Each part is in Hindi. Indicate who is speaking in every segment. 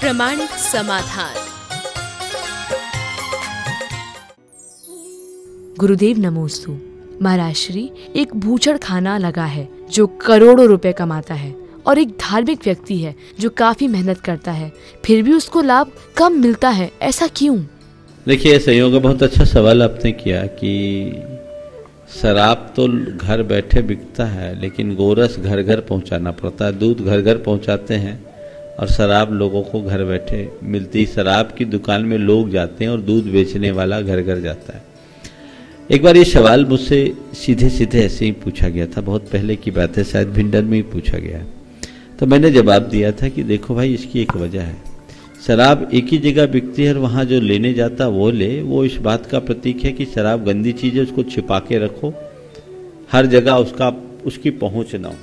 Speaker 1: प्रामाणिक समाधान।
Speaker 2: गुरुदेव नमोस्तु। महाराज श्री, एक बूचड़ खाना लगा है जो करोड़ों रुपए कमाता है और एक धार्मिक व्यक्ति है जो काफी मेहनत करता है, फिर भी उसको लाभ कम मिलता है, ऐसा क्यों?
Speaker 3: देखिए, संयोग बहुत अच्छा सवाल आपने किया कि शराब तो घर बैठे बिकता है, लेकिन गोरस घर घर पहुंचाना पड़ता है। दूध घर घर पहुंचाते हैं और शराब लोगों को घर बैठे मिलती। शराब की दुकान में लोग जाते हैं और दूध बेचने वाला घर घर जाता है। एक बार ये सवाल मुझसे सीधे सीधे ऐसे ही पूछा गया था, बहुत पहले की बात है, शायद भिंडर में ही पूछा गया है। तो मैंने जवाब दिया था कि देखो भाई, इसकी एक वजह है। शराब एक ही जगह बिकती है और वहाँ जो लेने जाता वो ले, वो इस बात का प्रतीक है कि शराब गंदी चीज़ है, उसको छिपा के रखो, हर जगह उसकी पहुँच ना हो।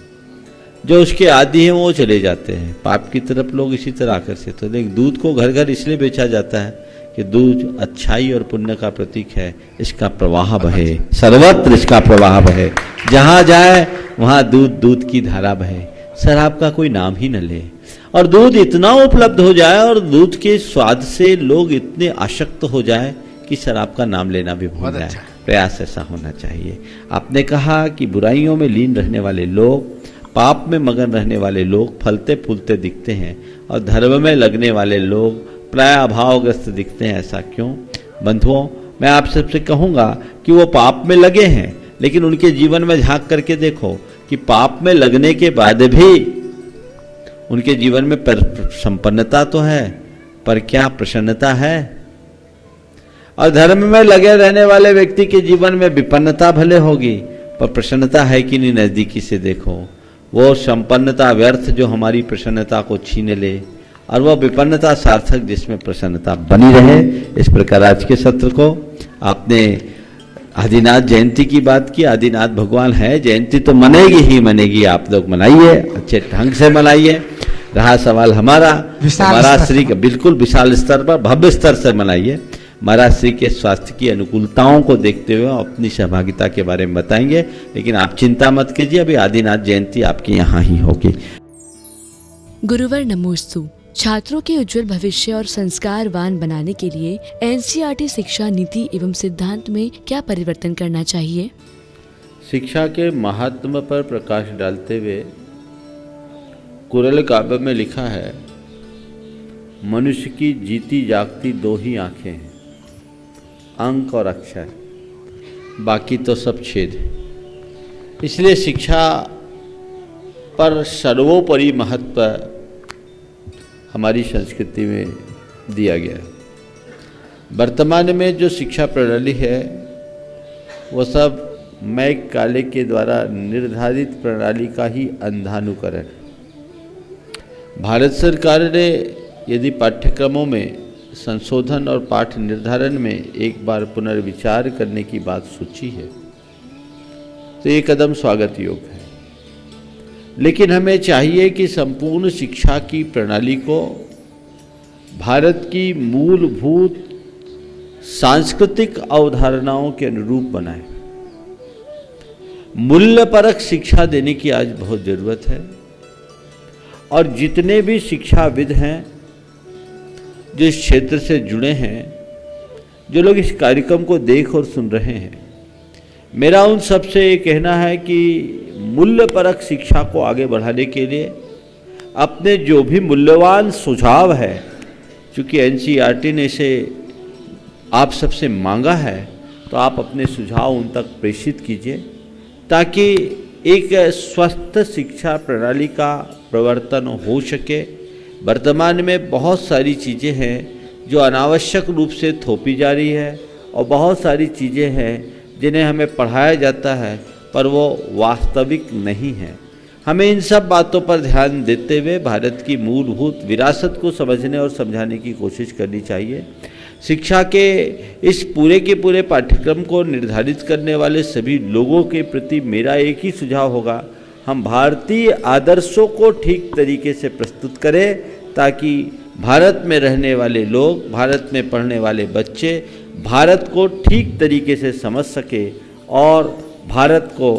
Speaker 3: जो उसके आदी हैं वो चले जाते हैं पाप की तरफ, लोग इसी तरह आकर्षित होते हैं। दूध को घर घर इसलिए बेचा जाता है कि दूध अच्छाई और पुण्य का प्रतीक है, इसका प्रवाह बहे, सर्वत्र इसका प्रवाह बहे, जहाँ जाए वहाँ दूध की धारा बहे, शराब का कोई नाम ही न ले, और दूध इतना उपलब्ध हो जाए और दूध के स्वाद से लोग इतने आसक्त हो जाए कि शराब का नाम लेना भी भूल जाए। प्रयास ऐसा होना चाहिए। आपने कहा कि बुराइयों में लीन रहने वाले लोग, पाप में मगन रहने वाले लोग फलते फूलते दिखते हैं और धर्म में लगने वाले लोग प्राय अभावग्रस्त दिखते हैं। ऐसा क्यों? बंधुओं, मैं आप सबसे कहूँगा कि वो पाप में लगे हैं, लेकिन उनके जीवन में झांक करके देखो कि पाप में लगने के बाद भी उनके जीवन में संपन्नता तो है, पर क्या प्रसन्नता है? और धर्म में लगे रहने वाले व्यक्ति के जीवन में विपन्नता भले होगी, पर प्रसन्नता है कि नहीं? नजदीकी से देखो, वो संपन्नता व्यर्थ जो हमारी प्रसन्नता को छीन ले, और वह विपन्नता सार्थक जिसमें प्रसन्नता बनी रहे। इस प्रकार आज के सत्र को आपने आदिनाथ जयंती की बात की। आदिनाथ भगवान है, जयंती तो मनेगी ही मनेगी, आप लोग मनाइए, अच्छे ढंग से मनाइए। रहा सवाल हमारा, महाराज श्री का बिल्कुल विशाल स्तर पर, भव्य स्तर से मनाइए। महाराज श्री के स्वास्थ्य की अनुकूलताओं को देखते हुए अपनी सहभागिता के बारे में बताएंगे, लेकिन आप चिंता मत कीजिए, अभी आदिनाथ जयंती आपके यहाँ ही होगी।
Speaker 2: गुरुवर नमोस्तु। छात्रों के उज्जवल भविष्य और संस्कारवान बनाने के लिए एनसीईआरटी शिक्षा नीति एवं सिद्धांत में क्या परिवर्तन करना चाहिए?
Speaker 3: शिक्षा के महात्म पर प्रकाश डालते हुए कुरल काव्य में लिखा है, मनुष्य की जीती जागती दो ही आंखें हैं, अंक और अक्षर, बाकी तो सब छेद है। इसलिए शिक्षा पर सर्वोपरि महत्व हमारी संस्कृति में दिया गया है। वर्तमान में जो शिक्षा प्रणाली है वो सब मैक काले के द्वारा निर्धारित प्रणाली का ही अंधानुकरण। भारत सरकार ने यदि पाठ्यक्रमों में संशोधन और पाठ निर्धारण में एक बार पुनर्विचार करने की बात सोची है तो ये कदम स्वागत योग्य है। लेकिन हमें चाहिए कि संपूर्ण शिक्षा की प्रणाली को भारत की मूलभूत सांस्कृतिक अवधारणाओं के अनुरूप बनाए। मूल्यपरक शिक्षा देने की आज बहुत जरूरत है, और जितने भी शिक्षाविद हैं जो इस क्षेत्र से जुड़े हैं, जो लोग इस कार्यक्रम को देख और सुन रहे हैं, मेरा उन सबसे ये कहना है कि मूल्यपरक शिक्षा को आगे बढ़ाने के लिए अपने जो भी मूल्यवान सुझाव है, चूँकि एनसीईआरटी ने इसे आप सबसे मांगा है, तो आप अपने सुझाव उन तक प्रेषित कीजिए, ताकि एक स्वस्थ शिक्षा प्रणाली का प्रवर्तन हो सके। वर्तमान में बहुत सारी चीज़ें हैं जो अनावश्यक रूप से थोपी जा रही है, और बहुत सारी चीज़ें हैं जिन्हें हमें पढ़ाया जाता है पर वो वास्तविक नहीं है। हमें इन सब बातों पर ध्यान देते हुए भारत की मूलभूत विरासत को समझने और समझाने की कोशिश करनी चाहिए। शिक्षा के इस पूरे के पूरे पाठ्यक्रम को निर्धारित करने वाले सभी लोगों के प्रति मेरा एक ही सुझाव होगा, हम भारतीय आदर्शों को ठीक तरीके से प्रस्तुत करें, ताकि भारत में रहने वाले लोग, भारत में पढ़ने वाले बच्चे भारत को ठीक तरीके से समझ सके और भारत को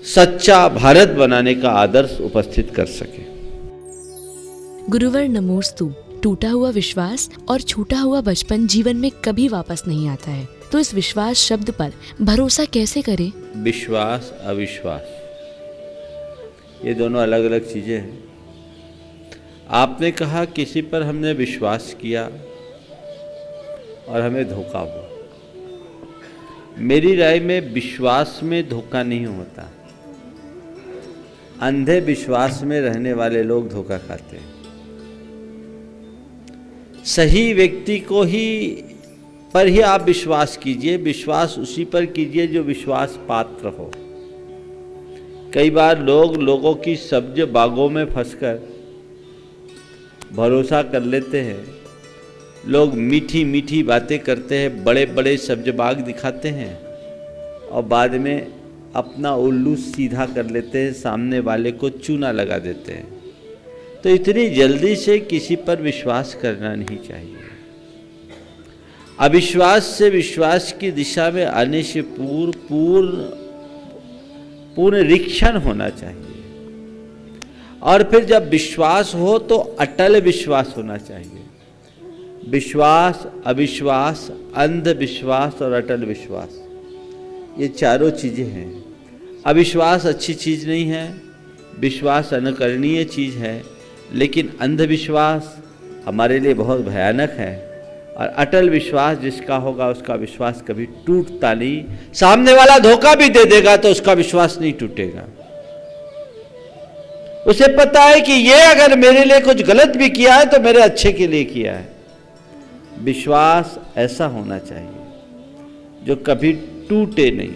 Speaker 3: सच्चा भारत बनाने का आदर्श उपस्थित कर सके।
Speaker 2: गुरुवर नमोस्तु। टूटा हुआ विश्वास और छूटा हुआ बचपन जीवन में कभी वापस नहीं आता है, तो इस विश्वास शब्द पर भरोसा कैसे करें?
Speaker 3: विश्वास अविश्वास ये दोनों अलग अलग चीजें हैं। आपने कहा किसी पर हमने विश्वास किया और हमें धोखा हुआ। मेरी राय में विश्वास में धोखा नहीं होता, अंधे विश्वास में रहने वाले लोग धोखा खाते हैं। सही व्यक्ति को ही पर ही आप विश्वास कीजिए, विश्वास उसी पर कीजिए जो विश्वास पात्र हो। कई बार लोगों की सब्ज बागों में फंसकर भरोसा कर लेते हैं। लोग मीठी मीठी बातें करते हैं, बड़े बड़े सब्ज बाग दिखाते हैं और बाद में अपना उल्लू सीधा कर लेते हैं, सामने वाले को चूना लगा देते हैं। तो इतनी जल्दी से किसी पर विश्वास करना नहीं चाहिए। अविश्वास से विश्वास की दिशा में आने से पूर्ण निरीक्षण होना चाहिए, और फिर जब विश्वास हो तो अटल विश्वास होना चाहिए। विश्वास, अविश्वास, अंधविश्वास और अटल विश्वास, ये चारों चीजें हैं। अविश्वास अच्छी चीज नहीं है, विश्वास अनुकरणीय चीज है, लेकिन अंधविश्वास हमारे लिए बहुत भयानक है। और अटल विश्वास जिसका होगा उसका विश्वास कभी टूटता नहीं। सामने वाला धोखा भी दे देगा तो उसका विश्वास नहीं टूटेगा। उसे पता है कि ये अगर मेरे लिए कुछ गलत भी किया है तो मेरे अच्छे के लिए किया है। विश्वास ऐसा होना चाहिए जो कभी टूटे नहीं।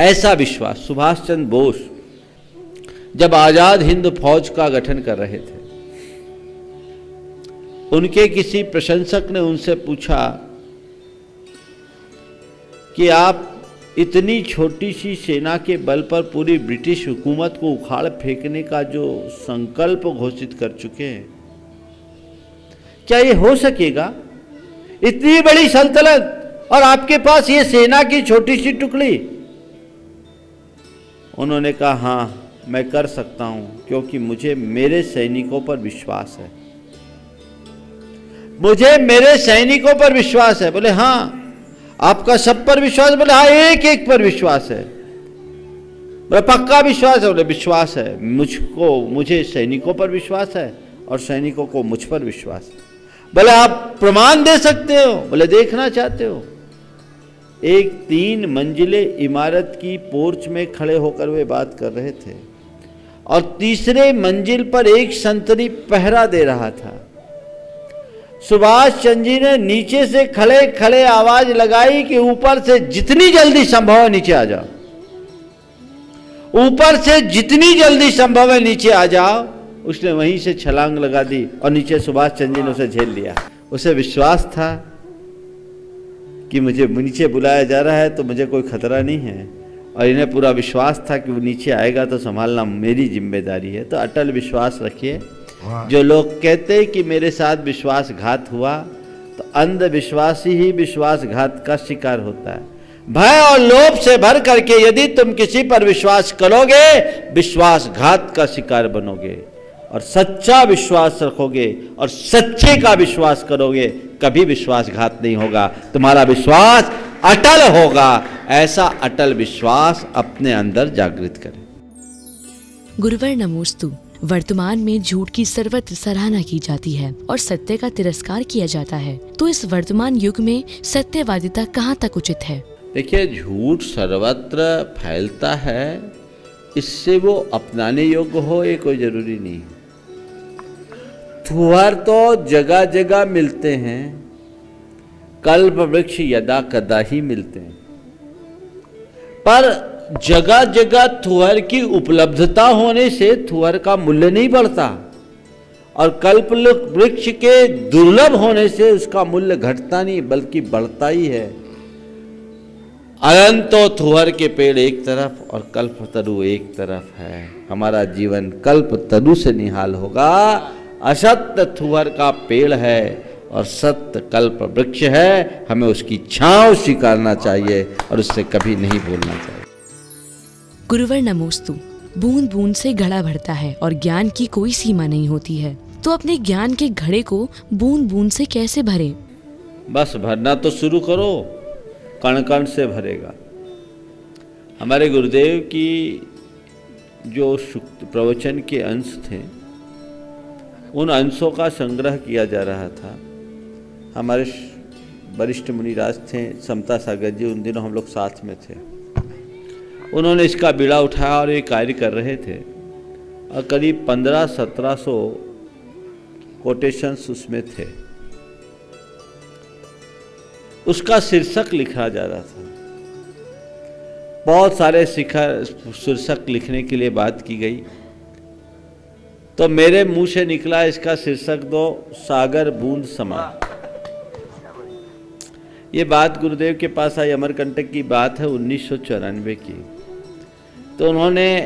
Speaker 3: ऐसा विश्वास सुभाष चंद्र बोस जब आजाद हिंद फौज का गठन कर रहे थे, उनके किसी प्रशंसक ने उनसे पूछा कि आप इतनी छोटी सी सेना के बल पर पूरी ब्रिटिश हुकूमत को उखाड़ फेंकने का जो संकल्प घोषित कर चुके हैं, क्या ये हो सकेगा? इतनी बड़ी सल्तनत और आपके पास ये सेना की छोटी सी टुकड़ी। उन्होंने कहा, हाँ मैं कर सकता हूं, क्योंकि मुझे मेरे सैनिकों पर विश्वास है। मुझे मेरे सैनिकों पर विश्वास है। बोले हाँ, आपका सब पर विश्वास? बोले हाँ, एक एक पर विश्वास है। बोले पक्का विश्वास है? बोले विश्वास है। मुझे सैनिकों पर विश्वास है और सैनिकों को मुझ पर विश्वास है। बोले आप प्रमाण दे सकते हो? बोले देखना चाहते हो? एक 3 मंजिले इमारत की पोर्च में खड़े होकर वे बात कर रहे थे और तीसरे मंजिल पर एक संतरी पहरा दे रहा था। सुभाष चंद्र जी ने नीचे से खड़े खड़े आवाज लगाई कि ऊपर से जितनी जल्दी संभव है नीचे आ जाओ, ऊपर से जितनी जल्दी संभव है नीचे आ जाओ। उसने वहीं से छलांग लगा दी और नीचे सुभाष चंद्र जी ने उसे झेल लिया। उसे विश्वास था कि मुझे नीचे बुलाया जा रहा है तो मुझे कोई खतरा नहीं है, और इन्हें पूरा विश्वास था कि वो नीचे आएगा तो संभालना मेरी जिम्मेदारी है। तो अटल विश्वास रखिए। जो लोग कहते हैं कि मेरे साथ विश्वासघात हुआ, तो अंधविश्वासी ही विश्वासघात का शिकार होता है। भय और लोभ से भर करके यदि तुम किसी पर विश्वास करोगे, विश्वासघात का शिकार बनोगे। और सच्चा विश्वास रखोगे और सच्चे का विश्वास करोगे, कभी विश्वासघात नहीं होगा। तुम्हारा विश्वास अटल होगा। ऐसा अटल विश्वास अपने अंदर जागृत करें।
Speaker 2: गुरुवर नमोस्तु। वर्तमान में झूठ की सर्वत्र सराहना की जाती है और सत्य का तिरस्कार किया जाता है, तो इस वर्तमान युग में सत्यवादिता कहाँ तक उचित है?
Speaker 3: देखिए, झूठ सर्वत्र फैलता है, इससे वो अपनाने योग्य हो ये कोई जरूरी नहीं। थुहर तो जगह जगह मिलते हैं, कल्प वृक्ष यदा कदा ही मिलते हैं, पर जगह जगह थुहर की उपलब्धता होने से थुहर का मूल्य नहीं बढ़ता, और कल्प वृक्ष के दुर्लभ होने से उसका मूल्य घटता नहीं बल्कि बढ़ता ही है। अनंतो थुहर के पेड़ एक तरफ और कल्प तरु एक तरफ है। हमारा जीवन कल्प तरु से निहाल होगा। असत्य थुहर का पेड़ है और सत्य कल्प वृक्ष है। हमें उसकी छांव स्वीकारना चाहिए और उससे कभी नहीं भूलना चाहिए।
Speaker 2: गुरुवर नमोस्तु। बूंद बूंद से घड़ा भरता है और ज्ञान की कोई सीमा नहीं होती है। तो अपने ज्ञान के घड़े को बूंद बूंद से कैसे भरें?
Speaker 3: बस भरना तो शुरू करो, कण कण से भरेगा। हमारे गुरुदेव की जो प्रवचन के अंश थे, उन अंशों का संग्रह किया जा रहा था। हमारे वरिष्ठ मुनिराज थे समता सागर जी, उन दिनों हम लोग साथ में थे। उन्होंने इसका बीड़ा उठाया और ये कार्य कर रहे थे और करीब 1500-1700 कोटेशंस उसमें थे। उसका शीर्षक लिखा जा रहा था। बहुत सारे शीर्षक लिखने के लिए बात की गई, तो मेरे मुंह से निकला इसका शीर्षक दो सागर बूंद समान। ये बात गुरुदेव के पास आई, अमरकंटक की बात है 1994 की। तो उन्होंने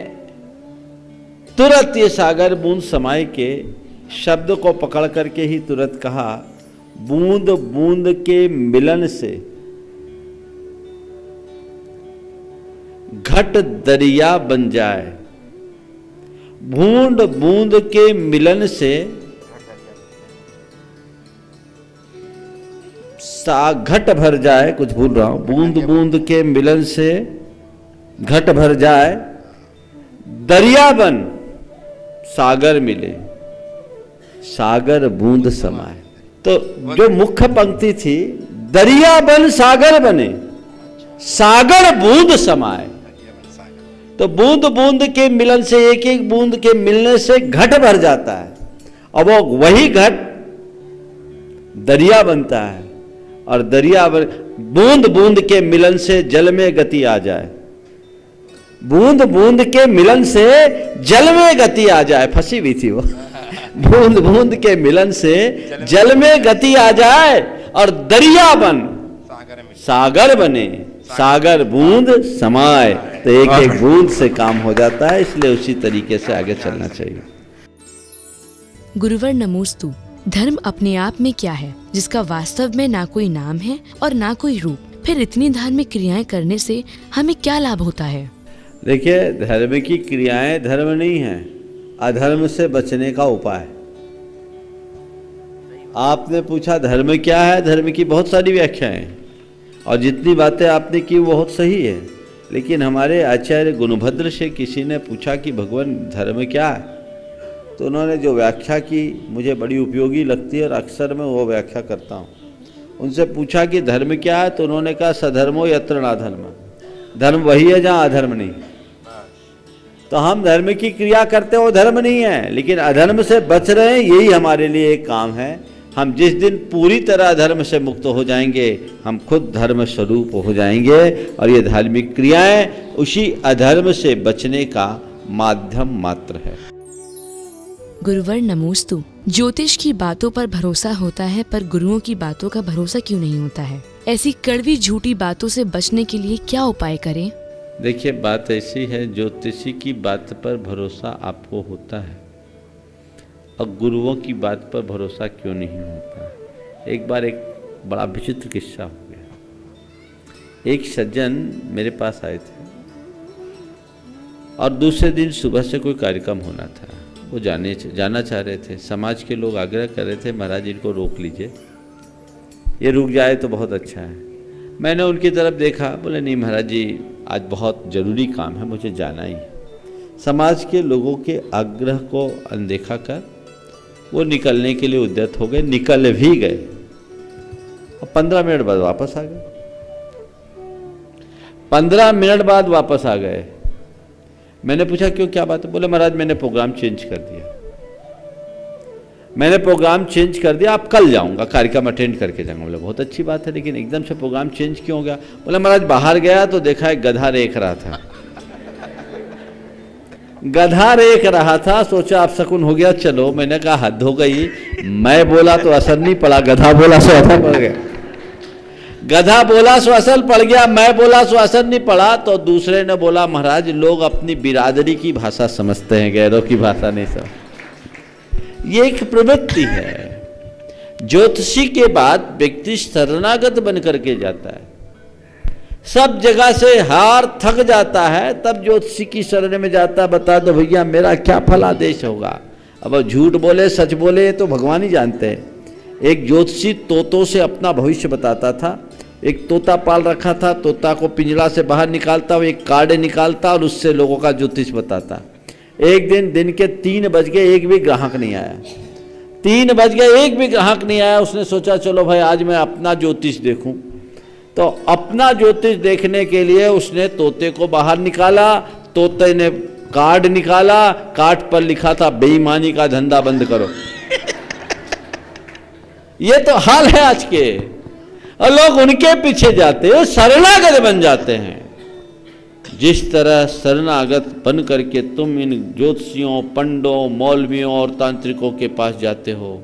Speaker 3: तुरंत ये सागर बूंद समाए के शब्द को पकड़ करके ही तुरंत कहा, बूंद बूंद के मिलन से घट दरिया बन जाए, बूंद बूंद के मिलन से घट भर जाए, कुछ भूल रहा हूं, बूंद बूंद के मिलन से घट भर जाए, दरिया बन सागर मिले, सागर बूंद समाए। तो जो मुख्य पंक्ति थी, दरिया बन सागर बने, सागर बूंद समाए। तो बूंद बूंद के मिलन से, एक एक बूंद के मिलने से घट भर जाता है और वो वही घट दरिया बनता है। और दरिया बूंद बूंद के मिलन से जल में गति आ जाए, बूंद बूंद के मिलन से जल में गति आ जाए, फंसी हुई थी वो। बूंद बूंद के मिलन से जल में गति आ जाए और दरिया बन सागर बने, सागर बूंद समाए। तो एक एक बूंद से काम हो जाता है, इसलिए उसी तरीके से आगे चलना चाहिए।
Speaker 2: गुरुवर नमोस्तु। धर्म अपने आप में क्या है, जिसका वास्तव में ना कोई नाम है और ना कोई रूप? फिर इतनी धार्मिक क्रियाएं करने से हमें क्या लाभ होता है?
Speaker 3: देखिए, धर्म की क्रियाएं धर्म नहीं है, अधर्म से बचने का उपाय। आपने पूछा धर्म क्या है, धर्म की बहुत सारी व्याख्याएं और जितनी बातें आपने की वो बहुत सही है। लेकिन हमारे आचार्य गुणभद्र से किसी ने पूछा कि भगवान धर्म क्या है, तो उन्होंने जो व्याख्या की मुझे बड़ी उपयोगी लगती है और अक्सर मैं वो व्याख्या करता हूँ। उनसे पूछा कि धर्म क्या है, तो उन्होंने कहा सधर्मो यत्र नाधर्म। धर्म वही है जहाँ अधर्म नहीं। तो हम धर्म की क्रिया करते हो धर्म नहीं है, लेकिन अधर्म से बच रहे हैं, यही हमारे लिए एक काम है। हम जिस दिन पूरी तरह अधर्म से मुक्त हो जाएंगे, हम खुद धर्म स्वरूप हो जाएंगे और ये धार्मिक क्रियाएं उसी अधर्म से बचने का माध्यम मात्र है।
Speaker 2: गुरुवर नमोस्तु। ज्योतिष की बातों पर भरोसा होता है, पर गुरुओं की बातों का भरोसा क्यों नहीं होता है? ऐसी कड़वी झूठी बातों से बचने के लिए क्या उपाय करें?
Speaker 3: देखिए, बात ऐसी है, ज्योतिषी की बात पर भरोसा आपको होता है और गुरुओं की बात पर भरोसा क्यों नहीं होता? एक बार एक बड़ा विचित्र किस्सा हो गया। एक सज्जन मेरे पास आए थे और दूसरे दिन सुबह से कोई कार्यक्रम होना था, वो जाना चाह रहे थे। समाज के लोग आग्रह कर रहे थे, महाराज इनको रोक लीजिए, ये रुक जाए तो बहुत अच्छा है। मैंने उनकी तरफ देखा, बोले नहीं महाराज जी, आज बहुत ज़रूरी काम है, मुझे जाना ही है। समाज के लोगों के आग्रह को अनदेखा कर वो निकलने के लिए उद्यत हो गए, निकल भी गए और 15 मिनट बाद वापस आ गए। 15 मिनट बाद वापस आ गए। मैंने पूछा क्यों, क्या बात है? बोले महाराज मैंने प्रोग्राम चेंज कर दिया, मैंने प्रोग्राम चेंज कर दिया, आप कल जाऊंगा, कार्यक्रम अटेंड करके जाऊंगा। बोले बहुत अच्छी बात है, लेकिन एकदम से प्रोग्राम चेंज क्यों हो गया? बोले महाराज बाहर गया तो देखा एक गधा रेख रहा था, गधा रेख रहा था, सोचा आप शकुन हो गया, चलो। मैंने कहा हद हो गई, मैं बोला तो असर नहीं पड़ा, गधा बोला सो असर पड़ गया। गधा बोला सो असर पड़ गया, मैं बोला सो असर नहीं पड़ा। तो दूसरे ने बोला महाराज लोग अपनी बिरादरी की भाषा समझते हैं, गैरों की भाषा नहीं समझ। ये एक प्रवृत्ति है। ज्योतिषी के बाद व्यक्ति शरणागत बन करके जाता है। सब जगह से हार थक जाता है, तब ज्योतिषी की शरण में जाता है, बता दो भैया मेरा क्या फलादेश होगा। अब वो झूठ बोले सच बोले तो भगवान ही जानते हैं। एक ज्योतिषी तोतों से अपना भविष्य बताता था। एक तोता पाल रखा था, तोता को पिंजरा से बाहर निकालता, वो एक कार्ड निकालता और उससे लोगों का ज्योतिष बताता। एक दिन के 3 बज गए, एक भी ग्राहक नहीं आया। 3 बज गए, एक भी ग्राहक नहीं आया। उसने सोचा चलो भाई आज मैं अपना ज्योतिष देखूं। तो अपना ज्योतिष देखने के लिए उसने तोते को बाहर निकाला। तोते ने कार्ड निकाला, कार्ड पर लिखा था बेईमानी का धंधा बंद करो। ये तो हाल है आज के, और लोग उनके पीछे जाते हैं, शरणागत बन जाते हैं। जिस तरह शरणागत बन करके तुम इन ज्योतिषियों, पंडों, मौलवियों और तांत्रिकों के पास जाते हो,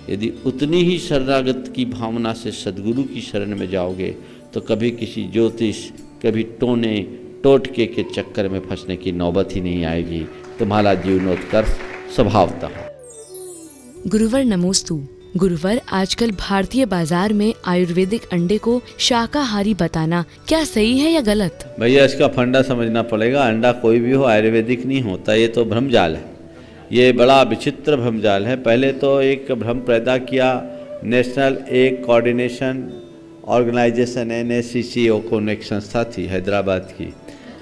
Speaker 3: यदि उतनी ही शरणागत की भावना से सद्गुरु की शरण में जाओगे तो कभी किसी ज्योतिष, कभी टोने टोटके के चक्कर में फंसने की नौबत ही नहीं आएगी। तुम्हारा जीवनोत्कर्ष स्वभावतः।
Speaker 2: गुरुवर नमोस्तु। गुरुवर, आजकल भारतीय बाजार में आयुर्वेदिक अंडे को शाकाहारी बताना क्या सही है या गलत?
Speaker 3: भैया इसका फंडा समझना पड़ेगा। अंडा कोई भी हो आयुर्वेदिक नहीं होता, ये तो भ्रमजाल है। ये बड़ा विचित्र भ्रमजाल है। पहले तो एक भ्रम पैदा किया national egg coordination organisation NACCO को, एक संस्था थी हैदराबाद की,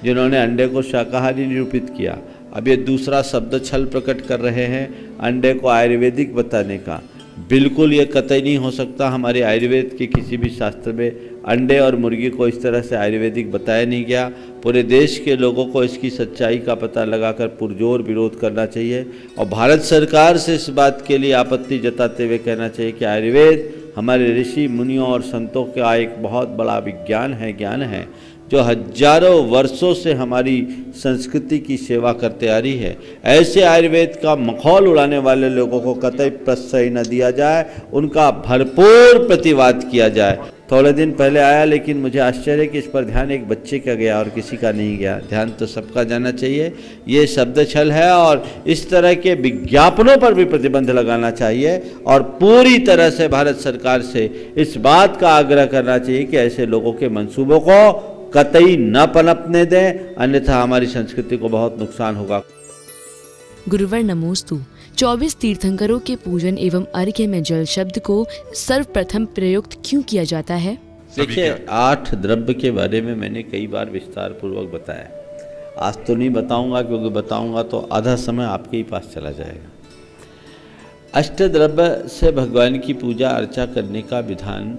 Speaker 3: जिन्होंने अंडे को शाकाहारी निरूपित किया। अब ये दूसरा शब्द छल प्रकट कर रहे हैं अंडे को आयुर्वेदिक बताने का। बिल्कुल ये कतई नहीं हो सकता। हमारे आयुर्वेद के किसी भी शास्त्र में अंडे और मुर्गी को इस तरह से आयुर्वेदिक बताया नहीं गया। पूरे देश के लोगों को इसकी सच्चाई का पता लगाकर पुरजोर विरोध करना चाहिए और भारत सरकार से इस बात के लिए आपत्ति जताते हुए कहना चाहिए कि आयुर्वेद हमारे ऋषि मुनियों और संतों का एक बहुत बड़ा विज्ञान है, ज्ञान है, जो हजारों वर्षों से हमारी संस्कृति की सेवा करते आ रही है। ऐसे आयुर्वेद का मखौल उड़ाने वाले लोगों को कतई प्रश्रय न दिया जाए, उनका भरपूर प्रतिवाद किया जाए। थोड़े दिन पहले आया, लेकिन मुझे आश्चर्य कि इस पर ध्यान एक बच्चे का गया और किसी का नहीं गया। ध्यान तो सबका जाना चाहिए। ये शब्द छल है और इस तरह के विज्ञापनों पर भी प्रतिबंध लगाना चाहिए और पूरी तरह से भारत सरकार से इस बात का आग्रह करना चाहिए कि ऐसे लोगों के मंसूबों को कतई न पनपने दें, अन्यथा हमारी संस्कृति को बहुत नुकसान होगा।
Speaker 2: गुरुवर नमोस्तु। 24 तीर्थंकरों के पूजन एवं अर्घ्य में जल शब्द को सर्वप्रथम प्रयुक्त क्यों किया जाता है?
Speaker 3: देखिए, 8 द्रव्य के बारे में मैंने कई बार विस्तार पूर्वक बताया। आज तो नहीं बताऊंगा, क्योंकि बताऊंगा तो आधा समय आपके ही पास चला जाएगा। अष्टद्रव्य से भगवान की पूजा अर्चा करने का विधान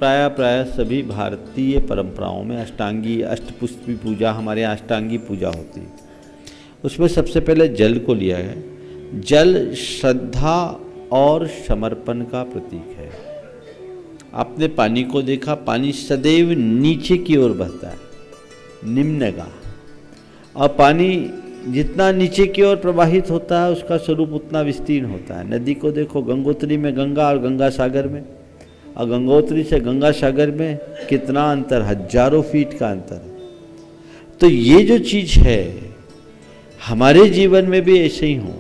Speaker 3: प्राय सभी भारतीय परंपराओं में अष्टांगी, अष्टपुष्पी पूजा, हमारे यहाँ अष्टांगी पूजा होती है। उसमें सबसे पहले जल को लिया है। जल श्रद्धा और समर्पण का प्रतीक है। आपने पानी को देखा, पानी सदैव नीचे की ओर बहता है, निम्नगा, और पानी जितना नीचे की ओर प्रवाहित होता है उसका स्वरूप उतना विस्तीर्ण होता है। नदी को देखो, गंगोत्री में गंगा और गंगा सागर में, और गंगोत्री से गंगा सागर में कितना अंतर, हजारों फीट का अंतर है। तो ये जो चीज है हमारे जीवन में भी ऐसे ही हो।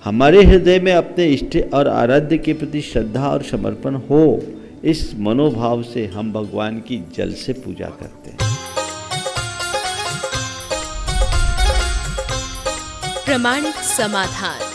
Speaker 3: हमारे हृदय में अपने इष्ट और आराध्य के प्रति श्रद्धा और समर्पण हो, इस मनोभाव से हम भगवान की जल से पूजा करते हैं।
Speaker 1: प्रामाणिक समाधान।